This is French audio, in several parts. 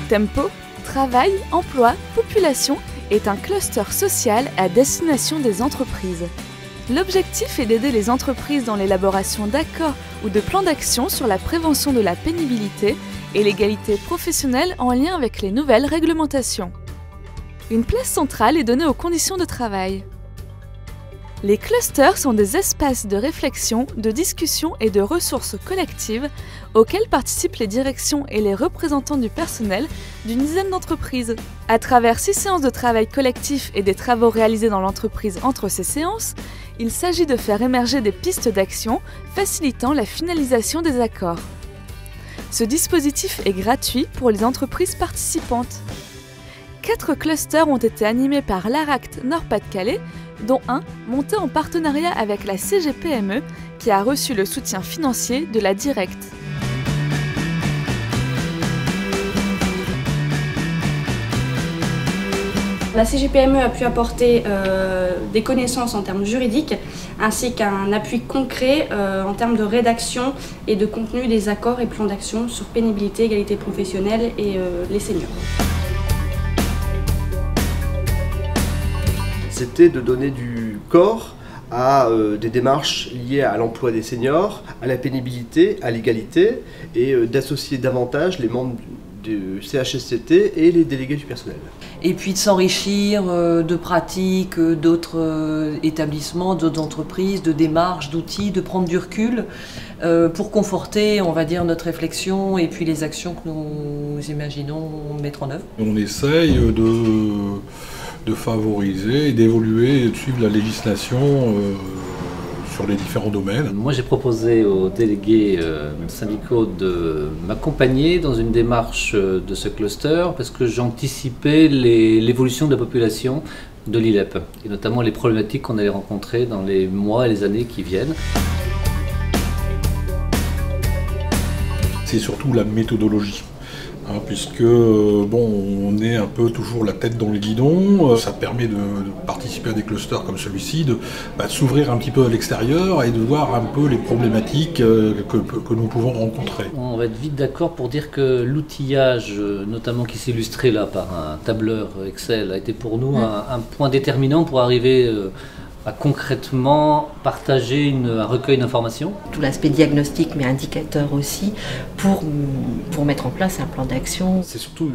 Tempo, Travail, Emploi, Population est un cluster social à destination des entreprises. L'objectif est d'aider les entreprises dans l'élaboration d'accords ou de plans d'action sur la prévention de la pénibilité et l'égalité professionnelle en lien avec les nouvelles réglementations. Une place centrale est donnée aux conditions de travail. Les clusters sont des espaces de réflexion, de discussion et de ressources collectives auxquels participent les directions et les représentants du personnel d'une dizaine d'entreprises. À travers 6 séances de travail collectif et des travaux réalisés dans l'entreprise entre ces séances, il s'agit de faire émerger des pistes d'action facilitant la finalisation des accords. Ce dispositif est gratuit pour les entreprises participantes. 4 clusters ont été animés par l'ARACT Nord-Pas-de-Calais, dont un monté en partenariat avec la CGPME qui a reçu le soutien financier de la Direct. La CGPME a pu apporter des connaissances en termes juridiques ainsi qu'un appui concret en termes de rédaction et de contenu des accords et plans d'action sur pénibilité, égalité professionnelle et les seniors. C'était de donner du corps à des démarches liées à l'emploi des seniors, à la pénibilité, à l'égalité et d'associer davantage les membres du CHSCT et les délégués du personnel. Et puis de s'enrichir de pratiques d'autres établissements, d'autres entreprises, de démarches, d'outils, de prendre du recul pour conforter, on va dire, notre réflexion et puis les actions que nous imaginons mettre en œuvre. On essaye de favoriser et d'évoluer et de suivre la législation sur les différents domaines. Moi j'ai proposé aux délégués syndicaux de m'accompagner dans une démarche de ce cluster parce que j'anticipais l'évolution de la population de l'ILEP et notamment les problématiques qu'on allait rencontrer dans les mois et les années qui viennent. C'est surtout la méthodologie. Puisque on est un peu toujours la tête dans le guidon, ça permet de participer à des clusters comme celui-ci, de s'ouvrir un petit peu à l'extérieur et de voir un peu les problématiques que nous pouvons rencontrer. On va être vite d'accord pour dire que l'outillage, notamment qui s'illustrait là par un tableur Excel, a été pour nous un point déterminant pour arriver à concrètement partager un recueil d'informations. Tout l'aspect diagnostic mais indicateur aussi pour mettre en place un plan d'action. C'est surtout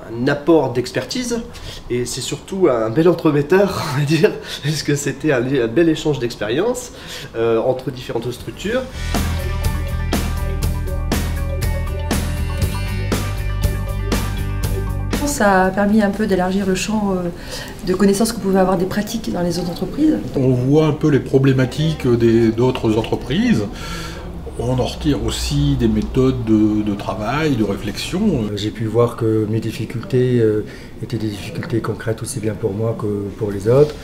un apport d'expertise et c'est surtout un bel entremetteur, on va dire, parce que c'était un bel échange d'expériences entre différentes structures. Ça a permis un peu d'élargir le champ de connaissances qu'on pouvait avoir des pratiques dans les autres entreprises. On voit un peu les problématiques d'autres entreprises. On en retire aussi des méthodes de travail, de réflexion. J'ai pu voir que mes difficultés étaient des difficultés concrètes aussi bien pour moi que pour les autres.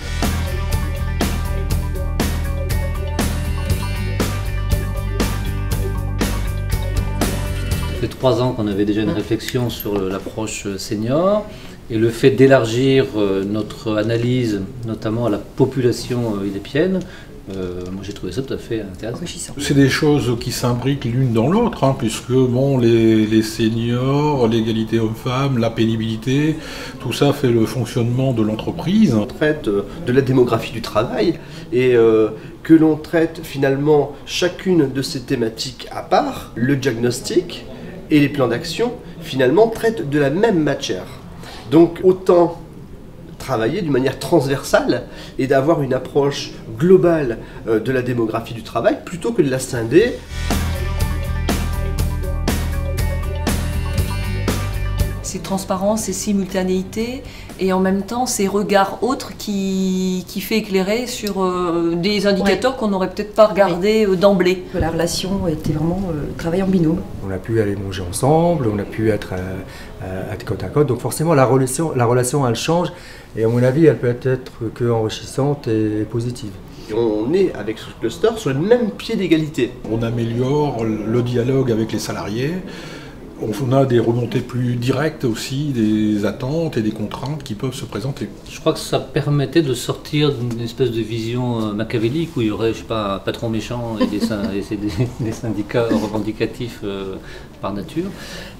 Ça fait 3 ans qu'on avait déjà une réflexion sur l'approche senior et le fait d'élargir notre analyse, notamment à la population ilépienne, moi j'ai trouvé ça tout à fait intéressant. C'est des choses qui s'imbriquent l'une dans l'autre, puisque les seniors, l'égalité homme-femme, la pénibilité, tout ça fait le fonctionnement de l'entreprise. On traite de la démographie du travail et que l'on traite finalement chacune de ces thématiques à part, le diagnostic et les plans d'action finalement traitent de la même matière. Donc autant travailler d'une manière transversale et d'avoir une approche globale de la démographie du travail plutôt que de la scinder. C'est transparence, c'est simultanéité et en même temps ces regards autres qui fait éclairer sur des indicateurs qu'on n'aurait peut-être pas regardés d'emblée. La relation était vraiment travail en binôme. On a pu aller manger ensemble, on a pu être côte à côte, donc forcément la relation elle change et à mon avis elle peut être que enrichissante et positive. Et on est avec ce cluster sur le même pied d'égalité. On améliore le dialogue avec les salariés. On a des remontées plus directes aussi, des attentes et des contraintes qui peuvent se présenter. Je crois que ça permettait de sortir d'une espèce de vision machiavélique où il y aurait, je sais pas, un patron méchant et des syndicats revendicatifs par nature,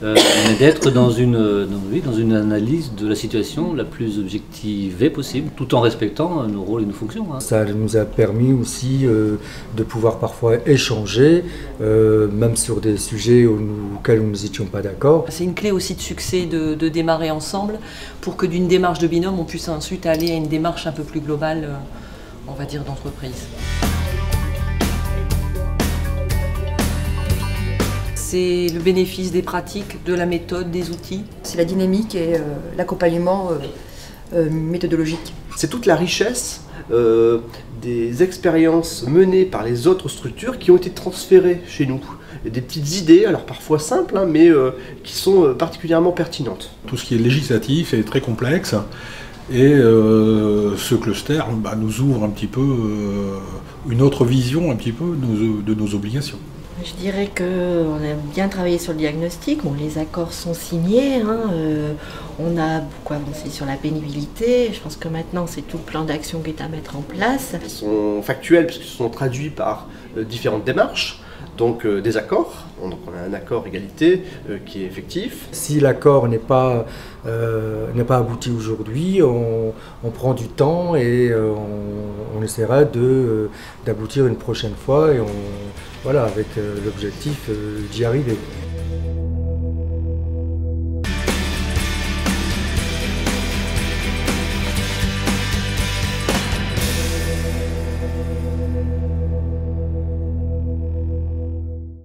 mais d'être dans une analyse de la situation la plus objectivée possible, tout en respectant nos rôles et nos fonctions. Hein. Ça nous a permis aussi de pouvoir parfois échanger, même sur des sujets auxquels nous n'étions pas d'accord. C'est une clé aussi de succès de démarrer ensemble pour que d'une démarche de binôme, on puisse ensuite aller à une démarche un peu plus globale, on va dire, d'entreprise. C'est le bénéfice des pratiques, de la méthode, des outils. C'est la dynamique et l'accompagnement méthodologique. C'est toute la richesse des expériences menées par les autres structures qui ont été transférées chez nous. Et des petites idées, alors parfois simples, hein, mais qui sont particulièrement pertinentes. Tout ce qui est législatif est très complexe et ce cluster nous ouvre un petit peu une autre vision un petit peu de nos obligations. Je dirais qu'on a bien travaillé sur le diagnostic. Bon, les accords sont signés. Hein, on a beaucoup avancé sur la pénibilité. Je pense que maintenant, c'est tout le plan d'action qui est à mettre en place. Ils sont factuels puisqu'ils sont traduits par différentes démarches. Donc des accords, donc on a un accord égalité qui est effectif. Si l'accord n'est pas abouti aujourd'hui, on prend du temps et on essaiera d'aboutir une prochaine fois et voilà, avec l'objectif d'y arriver.